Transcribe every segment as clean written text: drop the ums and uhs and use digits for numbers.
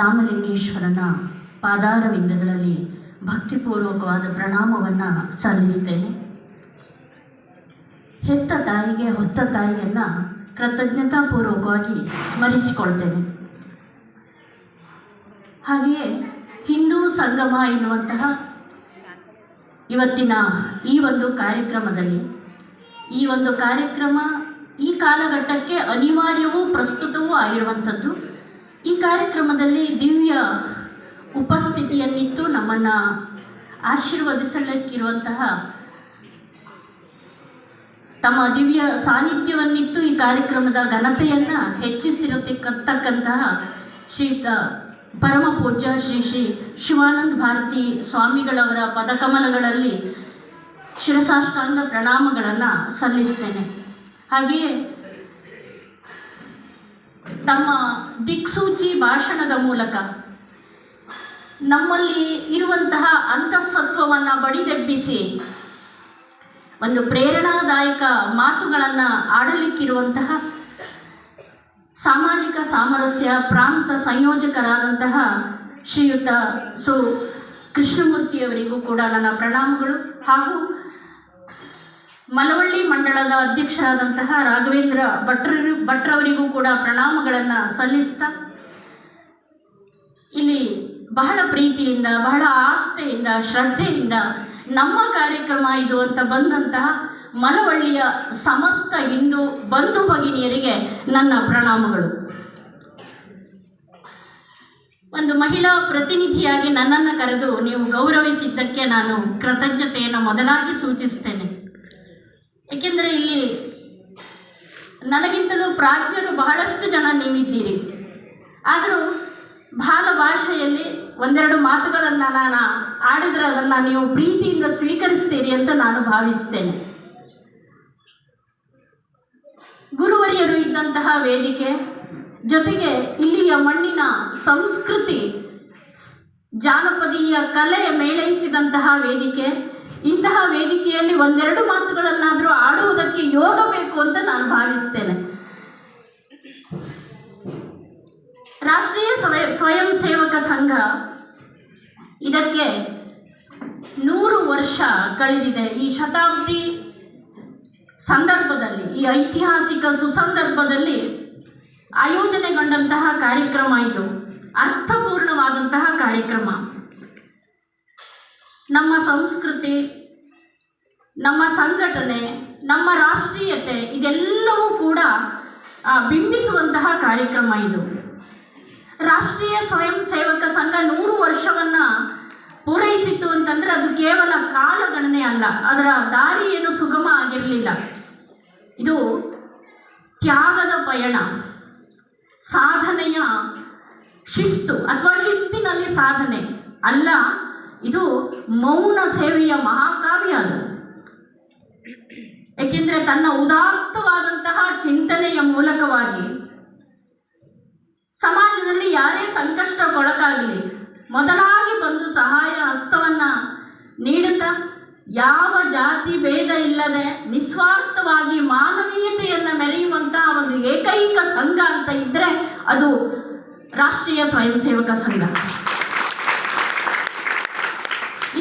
ರಾಮಲಿಂಗೇಶ್ವರನ ಪಾದಾರವಿಂದಗಳಲ್ಲಿ ಭಕ್ತಿಪೂರ್ವಕವಾದ ಪ್ರಣಾಮವನ್ನು ಸಲ್ಲಿಸ್ತೇನೆ. ಹೆತ್ತ ತಾಯಿಗೆ ಹೊತ್ತ ತಾಯಿಯನ್ನು ಕೃತಜ್ಞತಾಪೂರ್ವಕವಾಗಿ ಸ್ಮರಿಸಿಕೊಳ್ತೇನೆ. ಹಾಗೆಯೇ ಹಿಂದೂ ಸಂಗಮ ಎನ್ನುವಂತಹ ಇವತ್ತಿನ ಈ ಒಂದು ಕಾರ್ಯಕ್ರಮದಲ್ಲಿ ಈ ಕಾಲಘಟ್ಟಕ್ಕೆ ಅನಿವಾರ್ಯವೂ ಪ್ರಸ್ತುತವೂ ಆಗಿರುವಂಥದ್ದು. ಈ ಕಾರ್ಯಕ್ರಮದಲ್ಲಿ ದಿವ್ಯ ಉಪಸ್ಥಿತಿಯನ್ನಿತ್ತು ನಮ್ಮನ್ನು ಆಶೀರ್ವದಿಸಲಿಕ್ಕಿರುವಂತಹ ತಮ್ಮ ದಿವ್ಯ ಸಾನ್ನಿಧ್ಯವನ್ನಿತ್ತು ಈ ಕಾರ್ಯಕ್ರಮದ ಘನತೆಯನ್ನು ಹೆಚ್ಚಿಸಿರತಕ್ಕಂತಹ ಶ್ರೀಯುತ ಪರಮ ಪೂಜ್ಯ ಶ್ರೀ ಶ್ರೀ ಶಿವಾನಂದ ಭಾರತಿ ಸ್ವಾಮಿಗಳವರ ಪದಕಮಲಗಳಲ್ಲಿ ಶಿರಸಾಷ್ಟಾಂಗ ಪ್ರಣಾಮಗಳನ್ನು ಸಲ್ಲಿಸ್ತೇನೆ. ಹಾಗೆಯೇ ತಮ್ಮ ದಿಕ್ಸೂಚಿ ಭಾಷಣದ ಮೂಲಕ ನಮ್ಮಲ್ಲಿ ಇರುವಂತಹ ಅಂತಃಸತ್ವವನ್ನು ಬಡಿದೆಬ್ಬಿಸಿ ಒಂದು ಪ್ರೇರಣಾದಾಯಕ ಮಾತುಗಳನ್ನು ಆಡಲಿಕ್ಕಿರುವಂತಹ ಸಾಮಾಜಿಕ ಸಾಮರಸ್ಯ ಪ್ರಾಂತ ಸಂಯೋಜಕರಾದಂತಹ ಶ್ರೀಯುತ ಕೃಷ್ಣಮೂರ್ತಿಯವರಿಗೂ ಕೂಡ ನನ್ನ ಪ್ರಣಾಮಗಳು. ಹಾಗೂ ಮಲವಳ್ಳಿ ಮಂಡಳದ ಅಧ್ಯಕ್ಷರಾದಂತಹ ರಾಘವೇಂದ್ರ ಭಟ್ರವರಿಗೂ ಕೂಡ ಪ್ರಣಾಮಗಳನ್ನು ಸಲ್ಲಿಸ್ತಾ, ಇಲ್ಲಿ ಬಹಳ ಪ್ರೀತಿಯಿಂದ ಬಹಳ ಆಸ್ಥೆಯಿಂದ ಶ್ರದ್ಧೆಯಿಂದ ನಮ್ಮ ಕಾರ್ಯಕ್ರಮ ಇದು ಅಂತ ಬಂದಂತಹ ಮಲವಳ್ಳಿಯ ಸಮಸ್ತ ಹಿಂದೂ ಬಂಧು ಭಗಿನಿಯರಿಗೆ ನನ್ನ ಪ್ರಣಾಮಗಳು. ಒಂದು ಮಹಿಳಾ ಪ್ರತಿನಿಧಿಯಾಗಿ ನನ್ನನ್ನು ಕರೆದು ನೀವು ಗೌರವಿಸಿದ್ದಕ್ಕೆ ನಾನು ಕೃತಜ್ಞತೆಯನ್ನು ಮೊದಲಾಗಿ ಸೂಚಿಸ್ತೇನೆ. ಏಕೆಂದರೆ ಇಲ್ಲಿ ನನಗಿಂತಲೂ ಪ್ರಾಜ್ಞರು ಬಹಳಷ್ಟು ಜನ ನೀವಿದ್ದೀರಿ. ಆದರೂ ಬಾಲ ಭಾಷೆಯಲ್ಲಿ ಒಂದೆರಡು ಮಾತುಗಳನ್ನು ನಾನು ಆಡಿದರೆ ಅದನ್ನು ನೀವು ಪ್ರೀತಿಯಿಂದ ಸ್ವೀಕರಿಸ್ತೀರಿ ಅಂತ ನಾನು ಭಾವಿಸ್ತೇನೆ. ಗುರುವರಿಯರು ಇದ್ದಂತಹ ವೇದಿಕೆ, ಜೊತೆಗೆ ಇಲ್ಲಿಯ ಮಣ್ಣಿನ ಸಂಸ್ಕೃತಿ ಜಾನಪದೀಯ ಕಲೆ ಮೇಳೈಸಿದಂತಹ ವೇದಿಕೆ, ಇಂತಹ ವೇದಿಕೆಯಲ್ಲಿ ಒಂದೆರಡು ಮಾತುಗಳನ್ನಾದರೂ ಆಡುವುದಕ್ಕೆ ಯೋಗ ಬೇಕು ಅಂತ ನಾನು ಭಾವಿಸ್ತೇನೆ. ರಾಷ್ಟ್ರೀಯ ಸ್ವಯಂ ಸೇವಕ ಸಂಘ ಇದಕ್ಕೆ 100 ವರ್ಷ ಕಳೆದಿದೆ. ಈ ಶತಾಬ್ದಿ ಸಂದರ್ಭದಲ್ಲಿ, ಈ ಐತಿಹಾಸಿಕ ಸುಸಂದರ್ಭದಲ್ಲಿ ಆಯೋಜನೆಗೊಂಡಂತಹ ಕಾರ್ಯಕ್ರಮ ಇದು. ಅರ್ಥಪೂರ್ಣವಾದಂತಹ ಕಾರ್ಯಕ್ರಮ. ನಮ್ಮ ಸಂಸ್ಕೃತಿ, ನಮ್ಮ ಸಂಘಟನೆ, ನಮ್ಮ ರಾಷ್ಟ್ರೀಯತೆ ಇದೆಲ್ಲವೂ ಕೂಡ ಬಿಂಬಿಸುವಂತಹ ಕಾರ್ಯಕ್ರಮ ಇದು. ರಾಷ್ಟ್ರೀಯ ಸ್ವಯಂ ಸೇವಕ ಸಂಘ 100 ವರ್ಷವನ್ನು ಪೂರೈಸಿತು ಅಂತಂದರೆ ಅದು ಕೇವಲ ಕಾಲಗಣನೆ ಅಲ್ಲ, ಅದರ ದಾರಿ ಏನು ಸುಗಮ ಆಗಿರಲಿಲ್ಲ. ಇದು ತ್ಯಾಗದ ಪಯಣ, ಸಾಧನೆಯ ಶಿಸ್ತು ಅಥವಾ ಶಿಸ್ತಿನಲ್ಲಿ ಸಾಧನೆ ಅಲ್ಲ, ಇದು ಮೌನ ಸೇವೆಯ ಮಹಾಕಾವ್ಯ ಅದು. ಏಕೆಂದರೆ ತನ್ನ ಉದಾತ್ತವಾದಂತಹ ಚಿಂತನೆಯ ಮೂಲಕವಾಗಿ ಸಮಾಜದಲ್ಲಿ ಯಾರೇ ಸಂಕಷ್ಟಕ್ಕೊಳಗಾಗಲಿ ಮೊದಲಾಗಿ ಬಂದು ಸಹಾಯ ಹಸ್ತವನ್ನು ನೀಡುತ್ತಾ, ಯಾವ ಜಾತಿ ಭೇದ ಇಲ್ಲದೆ ನಿಸ್ವಾರ್ಥವಾಗಿ ಮಾನವೀಯತೆಯನ್ನು ಮೆರೆಯುವಂತಹ ಒಂದು ಏಕೈಕ ಸಂಘ ಅಂತ ಇದ್ದರೆ ಅದು ರಾಷ್ಟ್ರೀಯ ಸ್ವಯಂ ಸೇವಕ ಸಂಘ.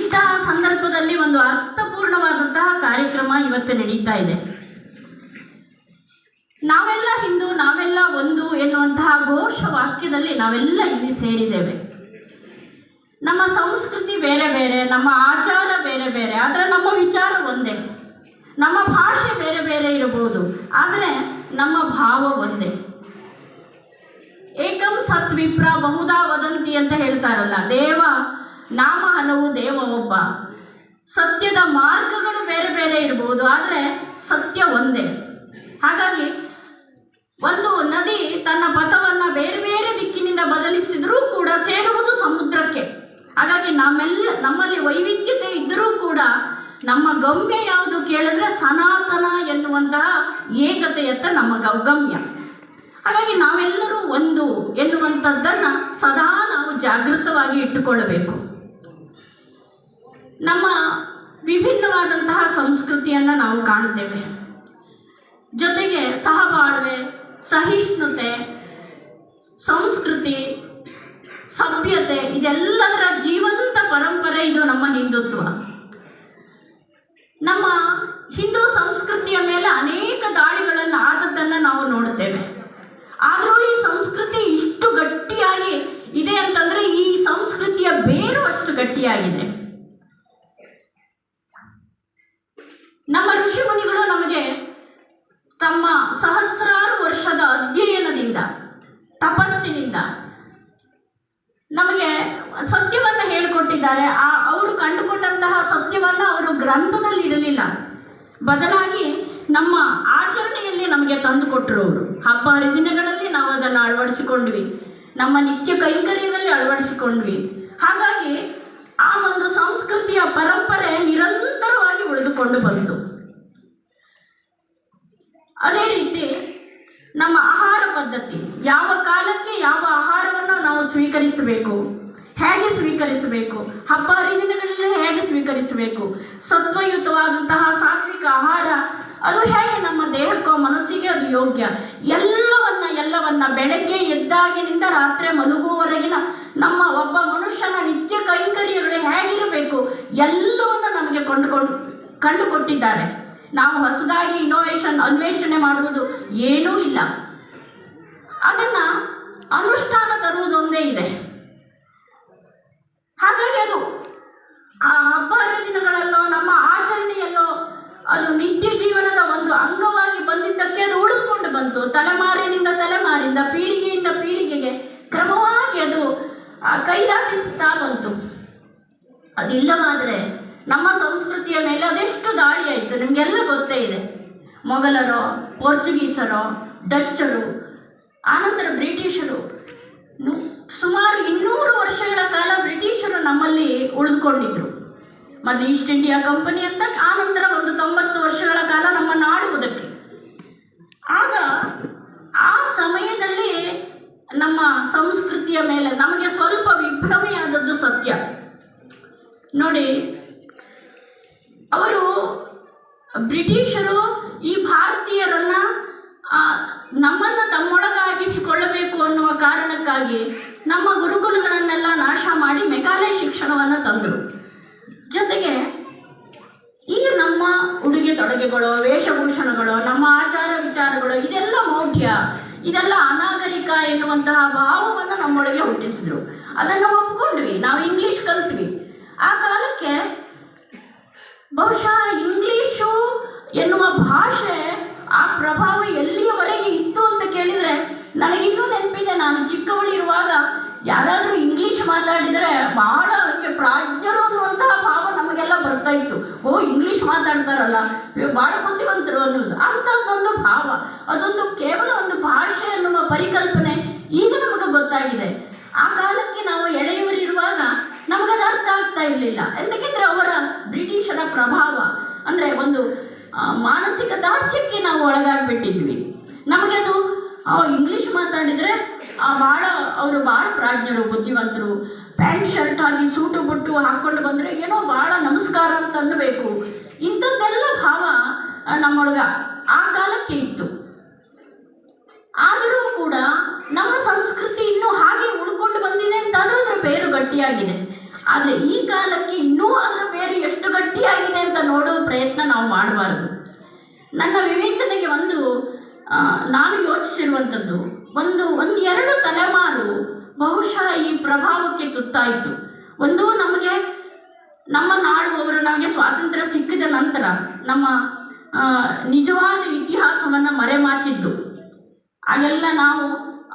ಇಂತಹ ಸಂದರ್ಭದಲ್ಲಿ ಒಂದು ಅರ್ಥಪೂರ್ಣವಾದಂತಹ ಕಾರ್ಯಕ್ರಮ ಇವತ್ತು ನಡೀತಾ ಇದೆ. ನಾವೆಲ್ಲ ಹಿಂದೂ, ನಾವೆಲ್ಲ ಒಂದು ಎನ್ನುವಂತಹ ಘೋಷ ವಾಕ್ಯದಲ್ಲಿ ನಾವೆಲ್ಲ ಇಲ್ಲಿ ಸೇರಿದ್ದೇವೆ. ನಮ್ಮ ಸಂಸ್ಕೃತಿ ಬೇರೆ ಬೇರೆ, ನಮ್ಮ ಆಚಾರ ಬೇರೆ ಬೇರೆ, ಆದರೆ ನಮ್ಮ ವಿಚಾರ ಒಂದೇ. ನಮ್ಮ ಭಾಷೆ ಬೇರೆ ಬೇರೆ ಇರಬಹುದು, ಆದರೆ ನಮ್ಮ ಭಾವ ಒಂದೇ. ಏಕಂ ಸತ್ ವಿಪ್ರ ಬಹುಧಾ ವದಂತಿ ಅಂತ ಹೇಳ್ತಾರಲ್ಲ, ದೇವ ನಾಮ ಹಲವು, ದೇವ ಒಬ್ಬ. ಸತ್ಯದ ಮಾರ್ಗಗಳು ಬೇರೆ ಬೇರೆ ಇರಬಹುದು, ಆದರೆ ಸತ್ಯ ಒಂದೇ. ಹಾಗಾಗಿ ಒಂದು ನದಿ ತನ್ನ ಪಥವನ್ನು ಬೇರೆ ಬೇರೆ ದಿಕ್ಕಿನಿಂದ ಬದಲಿಸಿದರೂ ಕೂಡ ಸೇರುವುದು ಸಮುದ್ರಕ್ಕೆ. ಹಾಗಾಗಿ ನಮ್ಮಲ್ಲಿ ವೈವಿಧ್ಯತೆ ಇದ್ದರೂ ಕೂಡ ನಮ್ಮ ಗಮ್ಯ ಯಾವುದು ಕೇಳಿದ್ರೆ ಸನಾತನ ಎನ್ನುವಂತಹ ಏಕತೆಯತ್ತ ನಮ್ಮ ಗಮ್ಯ. ಹಾಗಾಗಿ ನಾವೆಲ್ಲರೂ ಒಂದು ಎನ್ನುವಂಥದ್ದನ್ನು ಸದಾ ನಾವು ಜಾಗೃತವಾಗಿ ಇಟ್ಟುಕೊಳ್ಳಬೇಕು. ನಮ್ಮ ವಿಭಿನ್ನವಾದಂತಹ ಸಂಸ್ಕೃತಿಯನ್ನು ನಾವು ಕಾಣುತ್ತೇವೆ. ಜೊತೆಗೆ ಸಹಬಾಳ್ವೆ, ಸಹಿಷ್ಣುತೆ, ಸಂಸ್ಕೃತಿ, ಸಭ್ಯತೆ, ಇದೆಲ್ಲದರ ಜೀವಂತ ಪರಂಪರೆ ಇದು ನಮ್ಮ ಹಿಂದುತ್ವ. ನಮ್ಮ ಹಿಂದೂ ಸಂಸ್ಕೃತಿಯ ಮೇಲೆ ಅನೇಕ ದಾಳಿಗಳನ್ನು ಆದದ್ದನ್ನು ನಾವು ನೋಡುತ್ತೇವೆ. ಆದರೂ ಈ ಸಂಸ್ಕೃತಿ ಇಷ್ಟು ಗಟ್ಟಿಯಾಗಿ ಇದೆ ಅಂತಂದರೆ ಈ ಸಂಸ್ಕೃತಿಯ ಬೇರು ಅಷ್ಟು ಗಟ್ಟಿಯಾಗಿದೆ. ನಮ್ಮ ಋಷಿಮುನಿಗಳು ನಮಗೆ ತಮ್ಮ ಸಹಸ್ರಾರು ವರ್ಷದ ಅಧ್ಯಯನದಿಂದ, ತಪಸ್ಸಿನಿಂದ ನಮಗೆ ಸತ್ಯವನ್ನು ಹೇಳಿಕೊಟ್ಟಿದ್ದಾರೆ. ಅವರು ಕಂಡುಕೊಂಡಂತಹ ಸತ್ಯವನ್ನು ಅವರು ಗ್ರಂಥದಲ್ಲಿ ಇಡಲಿಲ್ಲ, ಬದಲಾಗಿ ನಮ್ಮ ಆಚರಣೆಯಲ್ಲಿ ನಮಗೆ ತಂದುಕೊಟ್ಟರು. ಅವರು ಹಬ್ಬ ಹರಿದಿನಗಳಲ್ಲಿ ನಾವು ಅದನ್ನು ಅಳವಡಿಸಿಕೊಂಡ್ವಿ, ನಮ್ಮ ನಿತ್ಯ ಕೈಂಕರ್ಯದಲ್ಲಿ ಅಳವಡಿಸಿಕೊಂಡ್ವಿ. ಹಾಗಾಗಿ ಆ ಒಂದು ಸಂಸ್ಕೃತಿಯ ಪರಂಪರೆ ನಿರಂತರವಾಗಿ ಉಳಿದುಕೊಂಡು ಬಂತು. ಅದೇ ರೀತಿ ನಮ್ಮ ಆಹಾರ ಪದ್ಧತಿ, ಯಾವ ಕಾಲಕ್ಕೆ ಯಾವ ಆಹಾರವನ್ನು ನಾವು ಸ್ವೀಕರಿಸಬೇಕು, ಹೇಗೆ ಸ್ವೀಕರಿಸಬೇಕು, ಹಬ್ಬ ಹರಿದಿನಗಳಲ್ಲಿ ಹೇಗೆ ಸ್ವೀಕರಿಸಬೇಕು, ಸತ್ವಯುತವಾದಂತಹ ಸಾತ್ವಿಕ ಆಹಾರ ಅದು ಹೇಗೆ ನಮ್ಮ ದೇಹಕ್ಕೋ ಮನಸ್ಸಿಗೆ ಅದು ಯೋಗ್ಯ, ಎಲ್ಲವನ್ನ ಬೆಳಗ್ಗೆ ಎದ್ದಾಗಿನಿಂದ ರಾತ್ರಿ ಮಲಗುವವರೆಗಿನ ನಮ್ಮ ಒಬ್ಬ ಮನುಷ್ಯನ ನಿತ್ಯ ಕೈಂಕರ್ಯಗಳು ಹೇಗಿರಬೇಕು ಎಲ್ಲವನ್ನು ನಮಗೆ ಕಂಡುಕೊಟ್ಟಿದ್ದಾರೆ. ನಾವು ಹೊಸದಾಗಿ ಅನ್ವೇಷಣೆ ಮಾಡುವುದು ಏನೂ ಇಲ್ಲ. ಅದನ್ನು ಅನುಷ್ಠಾನ ತರುವುದೊಂದೇ ಇದೆ. ಹಾಗಾಗಿ ಅದು ಆ ಹಬ್ಬ ಹರಿದಿನಗಳಲ್ಲೋ ನಮ್ಮ ಆಚರಣೆಯಲ್ಲೋ ಅದು ನಿತ್ಯ ಜೀವನದ ಒಂದು ಅಂಗವಾಗಿ ಬಂದಿದ್ದಕ್ಕೆ ಅದು ಉಳಿದುಕೊಂಡು ಬಂತು. ತಲೆಮಾರಿಂದ ಪೀಳಿಗೆಯಿಂದ ಪೀಳಿಗೆಗೆ ಕ್ರಮವಾಗಿ ಅದು ಕೈದಾಟಿಸ್ತಾ ಬಂತು. ಅದಿಲ್ಲವಾದರೆ ನಮ್ಮ ಸಂಸ್ಕೃತಿಯ ಮೇಲೆ ಅದೆಷ್ಟು ದಾಳಿ ಆಯಿತು ನಿಮಗೆಲ್ಲ ಗೊತ್ತೇ ಇದೆ. ಮೊಘಲರೋ, ಪೋರ್ಚುಗೀಸರೋ, ಡಚ್ಚರು, ಆನಂತರ ಬ್ರಿಟಿಷರು, ಸುಮಾರು 200 ವರ್ಷಗಳ ಕಾಲ ಬ್ರಿಟಿಷರು ನಮ್ಮಲ್ಲಿ ಉಳಿದುಕೊಂಡಿದ್ರು. ಮೊದಲು ಈಸ್ಟ್ ಇಂಡಿಯಾ ಕಂಪನಿ ಅಂತ, ಆನಂತರ ಒಂದು 90 ವರ್ಷಗಳ ಕಾಲ ನಮ್ಮನ್ನು ಆಳುವುದಕ್ಕೆ. ಆಗ ಆ ಸಮಯದಲ್ಲಿ ನಮ್ಮ ಸಂಸ್ಕೃತಿಯ ಮೇಲೆ ನಮಗೆ ಸ್ವಲ್ಪ ವಿಭ್ರಮೆಯಾದದ್ದು ಸತ್ಯ. ನೋಡಿ, ಅವರು ಬ್ರಿಟಿಷರು ಈ ಭಾರತೀಯರನ್ನ ನಮ್ಮನ್ನು ತಮ್ಮೊಳಗಾಗಿಸಿಕೊಳ್ಳಬೇಕು ಅನ್ನುವ ಕಾರಣಕ್ಕಾಗಿ ನಮ್ಮ ಗುರುಕುಲಗಳನ್ನೆಲ್ಲ ನಾಶ ಮಾಡಿ ಮೆಕಾಲೆ ಶಿಕ್ಷಣವನ್ನು ತಂದರು. ಜೊತೆಗೆ ಈಗ ನಮ್ಮ ಉಡುಗೆ ತೊಡುಗೆಗಳು, ವೇಷಭೂಷಣಗಳು, ನಮ್ಮ ಆಚಾರ ವಿಚಾರಗಳು ಇದೆಲ್ಲ ಮೌಢ್ಯ, ಇದೆಲ್ಲ ಅನಾಗರಿಕ ಎನ್ನುವಂತಹ ಭಾವವನ್ನು ನಮ್ಮೊಳಗೆ ಹುಟ್ಟಿಸಿದ್ರು. ಅದನ್ನು ಒಪ್ಪಿಕೊಂಡ್ವಿ, ನಾವು ಇಂಗ್ಲೀಷ್ ಕಲ್ತ್ವಿ. ಆ ಕಾಲಕ್ಕೆ ಬಹುಶಃ ಇಂಗ್ಲೀಷು ಎನ್ನುವ ಭಾಷೆ ಆ ಪ್ರಭಾವ ಎಲ್ಲಿಯವರೆಗೆ ಇತ್ತು ಅಂತ ಕೇಳಿದರೆ ನನಗಿನ್ನೂ ನೆನಪಿದೆ. ನಾನು ಚಿಕ್ಕವಳಿರುವಾಗ ಯಾರಾದರೂ ಇಂಗ್ಲೀಷ್ ಮಾತಾಡಿದರೆ ಬಹಳ ಅವರಿಗೆ ಪ್ರಾಜ್ಞರು ಅನ್ನುವಂತಹ ಭಾವ ನಮಗೆಲ್ಲ ಬರ್ತಾ ಇತ್ತು. ಇಂಗ್ಲೀಷ್ ಮಾತಾಡ್ತಾರಲ್ಲ, ಭಾಳ ಬುದ್ಧಿವಂತರು ಅನ್ನೋದು ಅಂಥದ್ದೊಂದು ಭಾವ. ಅದೊಂದು ಕೇವಲ ಒಂದು ಭಾಷೆ ಅನ್ನುವ ಪರಿಕಲ್ಪನೆ ಈಗ ನಮಗೆ ಗೊತ್ತಾಗಿದೆ. ಆ ಕಾಲಕ್ಕೆ ನಾವು ಎಳೆಯವರಿರುವಾಗ ನಮಗದು ಅರ್ಥ ಆಗ್ತಾ ಇರಲಿಲ್ಲ. ಯಾಕೆಂದರೆ ಅವರ ಬ್ರಿಟಿಷರ ಪ್ರಭಾವ ಅಂದರೆ ಒಂದು ಮಾನಸಿಕ ದಾಸ್ಯಕ್ಕೆ ನಾವು ಒಳಗಾಗಿಬಿಟ್ಟಿದ್ವಿ. ನಮಗೆ ಅದು ಇಂಗ್ಲೀಷ್ ಮಾತಾಡಿದರೆ ಅವರು ಭಾಳ ಪ್ರಾಜ್ಞರು, ಬುದ್ಧಿವಂತರು. ಪ್ಯಾಂಟ್ ಶರ್ಟ್ ಆಗಿ ಸೂಟು ಬುಟ್ಟು ಹಾಕ್ಕೊಂಡು ಬಂದರೆ ಏನೋ ಭಾಳ ನಮಸ್ಕಾರ ಅಂತ ಅನ್ನಬೇಕು. ಇಂಥದ್ದೆಲ್ಲ ಭಾವ ನಮ್ಮೊಳಗ ಆ ಕಾಲಕ್ಕೆ ಇತ್ತು. ಆದರೂ ಕೂಡ ನಮ್ಮ ಸಂಸ್ಕೃತಿ ಇನ್ನೂ ಹಾಗೆ ಉಳ್ಕೊಂಡು ಬಂದಿದೆ ಅಂತಾದರೂ ಅದರ ಬೇರು ಗಟ್ಟಿಯಾಗಿದೆ. ಆದರೆ ಈ ಕಾಲಕ್ಕೆ ಇನ್ನೂ ಅದರ ಬೇರು ಎಷ್ಟು ಗಟ್ಟಿಯಾಗಿದೆ ಅಂತ ನೋಡುವ ಪ್ರಯತ್ನ ನಾವು ಮಾಡಬಾರ್ದು. ನನ್ನ ವಿವೇಚನೆಗೆ ನಾನು ಯೋಚಿಸಿರುವಂಥದ್ದು ಒಂದು 2 ತಲೆಮಾರು ಬಹುಶಃ ಈ ಪ್ರಭಾವಕ್ಕೆ ತುತ್ತಾಯಿತು. ಒಂದು, ನಮ್ಮ ನಾಡುವವರು ನಮಗೆ ಸ್ವಾತಂತ್ರ್ಯ ಸಿಕ್ಕಿದ ನಂತರ ನಮ್ಮ ನಿಜವಾದ ಇತಿಹಾಸವನ್ನು ಮರೆಮಾಚಿದ್ದು. ಆಗೆಲ್ಲ ನಾವು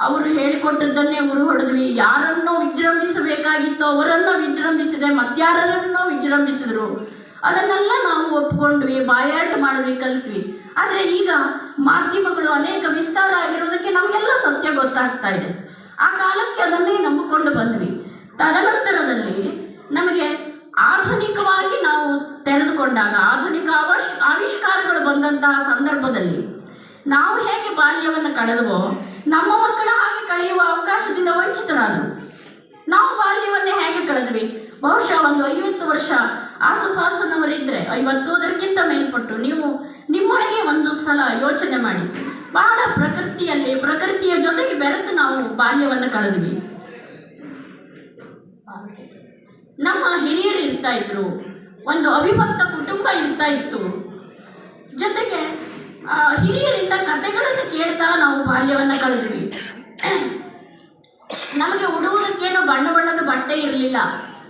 ಅವರು ಹೇಳಿಕೊಟ್ಟದ್ದನ್ನೇ ಉರು ಹೊಡೆದ್ವಿ. ಯಾರನ್ನೋ ವಿಜೃಂಭಿಸಬೇಕಾಗಿತ್ತೋ ಅವರನ್ನು ವಿಜೃಂಭಿಸಿದೆ, ಮತ್ಯಾರನ್ನೋ ವಿಜೃಂಭಿಸಿದ್ರು. ಅದನ್ನೆಲ್ಲ ನಾವು ಒಪ್ಕೊಂಡ್ವಿ, ಬಾಯಾಟ ಮಾಡಿದ್ವಿ, ಕಲಿತ್ವಿ. ಆದರೆ ಈಗ ಮಾಧ್ಯಮಗಳು ಅನೇಕ ವಿಸ್ತಾರ ಆಗಿರೋದಕ್ಕೆ ನಮಗೆಲ್ಲ ಸತ್ಯ ಗೊತ್ತಾಗ್ತಾ ಇದೆ. ಆ ಕಾಲಕ್ಕೆ ಅದನ್ನೇ ನಂಬಿಕೊಂಡು ಬಂದ್ವಿ. ತದನಂತರದಲ್ಲಿ ನಮಗೆ ಆಧುನಿಕವಾಗಿ ನಾವು ತೆರೆದುಕೊಂಡಾಗ, ಆಧುನಿಕ ಆವಿಷ್ಕಾರಗಳು ಬಂದಂತಹ ಸಂದರ್ಭದಲ್ಲಿ ನಾವು ಹೇಗೆ ಬಾಲ್ಯವನ್ನು ಕಳೆದವೋ ನಮ್ಮ ಮಕ್ಕಳ ಹಾಗೆ ಕಳೆಯುವ ಅವಕಾಶದಿಂದ ವಂಚಿತರಾದರು. ನಾವು ಬಾಲ್ಯವನ್ನೇ ಹೇಗೆ ಕಳೆದ್ವಿ? ಬಹುಶಃ ಒಂದು 50 ವರ್ಷ ಆಸುಪಾಸಿನವರಿದ್ದರೆ, 50 ಮೇಲ್ಪಟ್ಟು ನೀವು ನಿಮ್ಮೊಳಗೆ ಒಂದು ಸಲ ಯೋಚನೆ ಮಾಡಿ. ಬಹಳ ಪ್ರಕೃತಿಯ ಜೊತೆಗೆ ಬೆರೆತು ನಾವು ಬಾಲ್ಯವನ್ನು ಕಳೆದ್ವಿ. ನಮ್ಮ ಹಿರಿಯರು ಇರ್ತಾ ಇದ್ರು, ಒಂದು ಅವಿಭಕ್ತ ಕುಟುಂಬ ಇರ್ತಾ ಇತ್ತು. ಜೊತೆಗೆ ಹಿರಿಯರಿಂದ ಕಥೆಗಳನ್ನು ಕೇಳ್ತಾ ನಾವು ಬಾಲ್ಯವನ್ನು ಕಳೆದ್ವಿ. ನಮಗೆ ಉಡುವುದಕ್ಕೇನು ಬಣ್ಣ ಬಣ್ಣದ ಬಟ್ಟೆ ಇರಲಿಲ್ಲ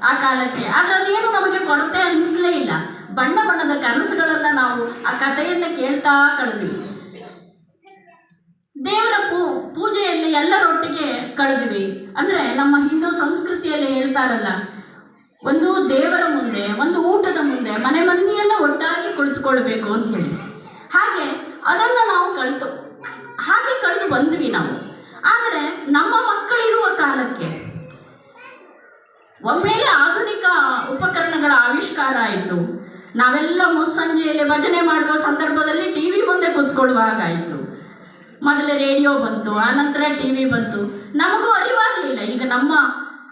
ಆ ಕಾಲಕ್ಕೆ, ಆದರೆ ಅದೇನು ನಮಗೆ ಕೊರತೆ ಅನ್ನಿಸಲೇ ಇಲ್ಲ. ಬಣ್ಣ ಬಣ್ಣದ ಕನಸುಗಳನ್ನು ನಾವು ಆ ಕಥೆಯನ್ನು ಕೇಳ್ತಾ ಕಳೆದ್ವಿ. ದೇವರ ಪೂಜೆಯಲ್ಲಿ ಎಲ್ಲರೊಟ್ಟಿಗೆ ಕಳೆದ್ವಿ. ಅಂದರೆ ನಮ್ಮ ಹಿಂದೂ ಸಂಸ್ಕೃತಿಯಲ್ಲಿ ಹೇಳ್ತಾರಲ್ಲ, ಒಂದು ದೇವರ ಮುಂದೆ, ಒಂದು ಊಟದ ಮುಂದೆ ಮನೆ ಮಂದಿಯೆಲ್ಲ ಒಟ್ಟಾಗಿ ಕುಳಿತುಕೊಳ್ಬೇಕು ಅಂತ ಹೇಳಿ. ಹಾಗೆ ಅದನ್ನು ನಾವು ಕಳೆದು ಬಂದ್ವಿ ನಾವು. ಆದರೆ ನಮ್ಮ ಮಕ್ಕಳಿರುವ ಕಾಲಕ್ಕೆ ಒಮ್ಮೆಲೆ ಆಧುನಿಕ ಉಪಕರಣಗಳ ಆವಿಷ್ಕಾರ ಆಯಿತು. ನಾವೆಲ್ಲ ಮುಸ್ಸಂಜೆಯಲ್ಲಿ ಭಜನೆ ಮಾಡುವ ಸಂದರ್ಭದಲ್ಲಿ ಟಿ ವಿ ಮುಂದೆ ಕೂತ್ಕೊಳ್ಳುವಾಗಾಯಿತು. ಮೊದಲೇ ರೇಡಿಯೋ ಬಂತು, ಆನಂತರ ಟಿ ವಿ ಬಂತು. ನಮಗೂ ಅರಿವಾಗಲಿಲ್ಲ. ಈಗ ನಮ್ಮ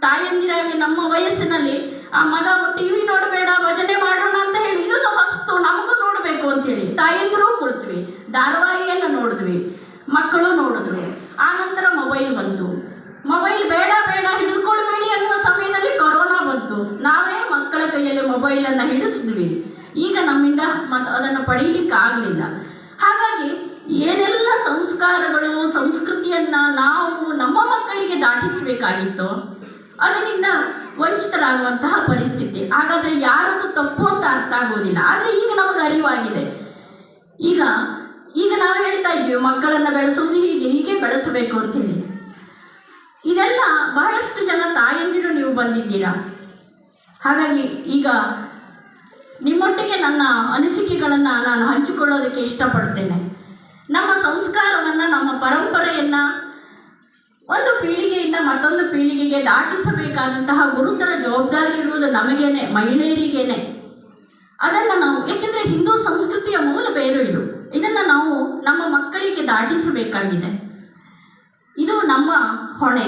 ತಾಯಂದಿರಾಗಿ ನಮ್ಮ ವಯಸ್ಸಿನಲ್ಲಿ ಆ ಮಗ ಟಿ ವಿ ನೋಡಬೇಡ, ಭಜನೆ ಮಾಡೋಣ ಅಂತ ಹೇಳಿ ಇದನ್ನು ಹೊಸ್ತು, ನಮಗೂ ನೋಡಬೇಕು ಅಂತೇಳಿ ತಾಯಂದಿರೂ ಕೊಡ್ತೀವಿ, ಧಾರಾವಾಹಿಯನ್ನು ನೋಡಿದ್ವಿ, ಮಕ್ಕಳು ನೋಡಿದ್ರು. ಆನಂತರ ಮೊಬೈಲ್ ಬಂತು. ಮೊಬೈಲ್ ಬೇಡ ಬೇಡ ಹಿಡಿದುಕೊಳ್ಬೇಡಿ ಅನ್ನುವ ಸಮಯದಲ್ಲಿ ಕೊರೋನಾ ಬಂತು. ನಾವೇ ಮಕ್ಕಳ ಕೈಯಲ್ಲಿ ಮೊಬೈಲನ್ನು ಹಿಡಿಸಿದ್ವಿ. ಈಗ ನಮ್ಮಿಂದ ಅದನ್ನು ಪಡೀಲಿಕ್ಕೆ ಆಗಲಿಲ್ಲ. ಹಾಗಾಗಿ ಏನೆಲ್ಲ ಸಂಸ್ಕಾರಗಳು, ಸಂಸ್ಕೃತಿಯನ್ನು ನಾವು ನಮ್ಮ ಮಕ್ಕಳಿಗೆ ದಾಟಿಸಬೇಕಾಗಿತ್ತೋ ಅದರಿಂದ ವಂಚಿತರಾಗುವಂತಹ ಪರಿಸ್ಥಿತಿ. ಹಾಗಾದರೆ ಯಾರದು ತಪ್ಪು ಅಂತ ಅರ್ಥ ಆಗೋದಿಲ್ಲ. ಆದರೆ ಈಗ ನಮಗೆ ಅರಿವಾಗಿದೆ. ಈಗ ನಾವು ಹೇಳ್ತಾ ಇದ್ದೀವಿ ಮಕ್ಕಳನ್ನು ಬೆಳೆಸೋದು ಹೀಗೆ ಬೆಳೆಸಬೇಕು ಅಂತೇಳಿ. ಇದೆಲ್ಲ ಬಹಳಷ್ಟು ಜನ ತಾಯಂದಿರು ನೀವು ಬಂದಿದ್ದೀರಾ. ಹಾಗಾಗಿ ಈಗ ನಿಮ್ಮೊಟ್ಟಿಗೆ ನನ್ನ ಅನಿಸಿಕೆಗಳನ್ನು ನಾನು ಹಂಚಿಕೊಳ್ಳೋದಕ್ಕೆ ಇಷ್ಟಪಡ್ತೇನೆ. ನಮ್ಮ ಸಂಸ್ಕಾರವನ್ನು, ನಮ್ಮ ಪರಂಪರೆಯನ್ನು ಒಂದು ಪೀಳಿಗೆಯಿಂದ ಮತ್ತೊಂದು ಪೀಳಿಗೆಗೆ ದಾಟಿಸಬೇಕಾದಂತಹ ಗುರುತರ ಜವಾಬ್ದಾರಿ ಇರುವುದು ನಮಗೇನೆ, ಮಹಿಳೆಯರಿಗೇನೆ. ಅದನ್ನು ನಾವು, ಏಕೆಂದರೆ ಹಿಂದೂ ಸಂಸ್ಕೃತಿಯ ಮೂಲ ಬೇರು ಇದು. ಇದನ್ನು ನಾವು ನಮ್ಮ ಮಕ್ಕಳಿಗೆ ದಾಟಿಸಬೇಕಾಗಿದೆ. ಇದು ನಮ್ಮ ಹೊಣೆ.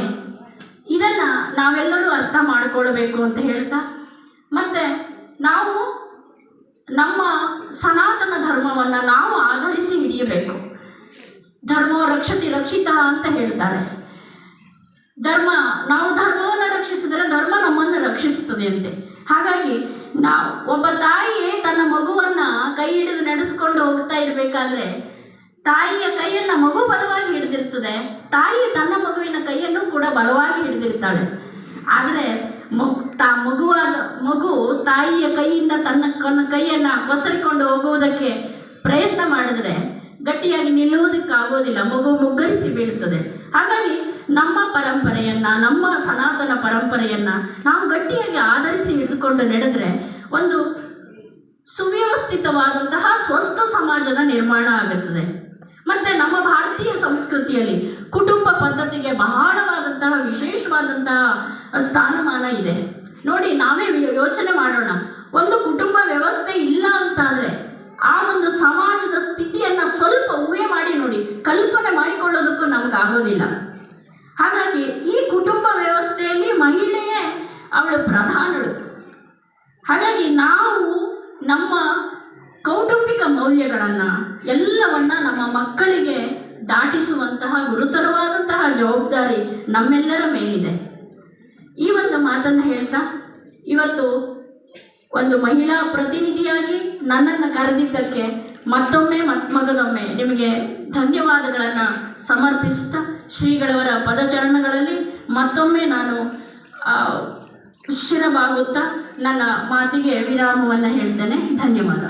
ಇದನ್ನು ನಾವೆಲ್ಲರೂ ಅರ್ಥ ಮಾಡಿಕೊಳ್ಬೇಕು ಅಂತ ಹೇಳ್ತಾ, ಮತ್ತು ನಾವು ನಮ್ಮ ಸನಾತನ ಧರ್ಮವನ್ನು ನಾವು ಆಧರಿಸಿ ಹಿಡಿಯಬೇಕು. ಧರ್ಮೋ ರಕ್ಷತಿ ರಕ್ಷಿತ ಅಂತ ಹೇಳ್ತಾರೆ. ನಾವು ಧರ್ಮವನ್ನು ರಕ್ಷಿಸಿದರೆ ಧರ್ಮ ನಮ್ಮನ್ನು ರಕ್ಷಿಸುತ್ತದೆ ಅಂತೆ. ಹಾಗಾಗಿ ನಾವು, ಒಬ್ಬ ತಾಯಿ ತನ್ನ ಮಗುವನ್ನು ಕೈ ಹಿಡಿದು ನಡೆಸ್ಕೊಂಡು ಹೋಗ್ತಾ ಇರಬೇಕಾದ್ರೆ ತಾಯಿಯ ಕೈಯನ್ನು ಮಗು ಬಲವಾಗಿ ಹಿಡಿದಿರ್ತದೆ, ತಾಯಿ ತನ್ನ ಮಗುವಿನ ಕೈಯನ್ನು ಕೂಡ ಬಲವಾಗಿ ಹಿಡಿದಿರ್ತಾಳೆ. ಆದರೆ ಮಗು ತಾಯಿಯ ಕೈಯಿಂದ ತನ್ನ ಕೈಯನ್ನು ಕೊಸರಿಕೊಂಡು ಹೋಗುವುದಕ್ಕೆ ಪ್ರಯತ್ನ ಮಾಡಿದ್ರೆ ಗಟ್ಟಿಯಾಗಿ ನಿಲ್ಲುವುದಕ್ಕಾಗೋದಿಲ್ಲ, ಮಗು ಮುಗ್ಗರಿಸಿ ಬೀಳುತ್ತದೆ. ಹಾಗಾಗಿ ನಮ್ಮ ಪರಂಪರೆಯನ್ನು, ನಮ್ಮ ಸನಾತನ ಪರಂಪರೆಯನ್ನು ನಾವು ಗಟ್ಟಿಯಾಗಿ ಆಧರಿಸಿ ಹಿಡಿದುಕೊಂಡು ನಡೆದರೆ ಒಂದು ಸುವ್ಯವಸ್ಥಿತವಾದಂತಹ ಸ್ವಸ್ಥ ಸಮಾಜದ ನಿರ್ಮಾಣ ಆಗುತ್ತದೆ. ಮತ್ತು ನಮ್ಮ ಭಾರತೀಯ ಸಂಸ್ಕೃತಿಯಲ್ಲಿ ಕುಟುಂಬ ಪದ್ಧತಿಗೆ ಬಹಳವಾದಂತಹ ವಿಶೇಷವಾದಂತಹ ಸ್ಥಾನಮಾನ ಇದೆ. ನೋಡಿ, ನಾವೇ ಯೋಚನೆ ಮಾಡೋಣ. ಒಂದು ಕುಟುಂಬ ವ್ಯವಸ್ಥೆ ಇಲ್ಲ ಅಂತಾದರೆ ಆ ಒಂದು ಸಮಾಜದ ಸ್ಥಿತಿಯನ್ನು ಸ್ವಲ್ಪ ಊಹೆ ಮಾಡಿ ನೋಡಿ, ಕಲ್ಪನೆ ಮಾಡಿಕೊಳ್ಳೋದಕ್ಕೂ ನಮಗಾಗೋದಿಲ್ಲ. ಹಾಗಾಗಿ ಈ ಕುಟುಂಬ ವ್ಯವಸ್ಥೆಯಲ್ಲಿ ಮಹಿಳೆಯೇ ಅವಳು ಪ್ರಧಾನಳು. ಹಾಗಾಗಿ ನಾವು ನಮ್ಮ ಕೌಟುಂಬಿಕ ಮೌಲ್ಯಗಳನ್ನು ಎಲ್ಲವನ್ನ ನಮ್ಮ ಮಕ್ಕಳಿಗೆ ದಾಟಿಸುವಂತಹ ಗುರುತರವಾದಂತಹ ಜವಾಬ್ದಾರಿ ನಮ್ಮೆಲ್ಲರ ಮೇಲಿದೆ. ಈ ಒಂದು ಮಾತನ್ನು ಹೇಳ್ತಾ, ಇವತ್ತು ಒಂದು ಮಹಿಳಾ ಪ್ರತಿನಿಧಿಯಾಗಿ ನನ್ನನ್ನು ಕರೆದಿದ್ದಕ್ಕೆ ಮತ್ತೊಮ್ಮೆ ಮಗದೊಮ್ಮೆ ನಿಮಗೆ ಧನ್ಯವಾದಗಳನ್ನು ಸಮರ್ಪಿಸ್ತಾ, ಶ್ರೀಗಳವರ ಪದಚರಣಗಳಲ್ಲಿ ಮತ್ತೊಮ್ಮೆ ನಾನು ಶಿರಬಾಗುತ್ತಾ ನನ್ನ ಮಾತಿಗೆ ವಿರಾಮವನ್ನು ಹೇಳ್ತೇನೆ. ಧನ್ಯವಾದ.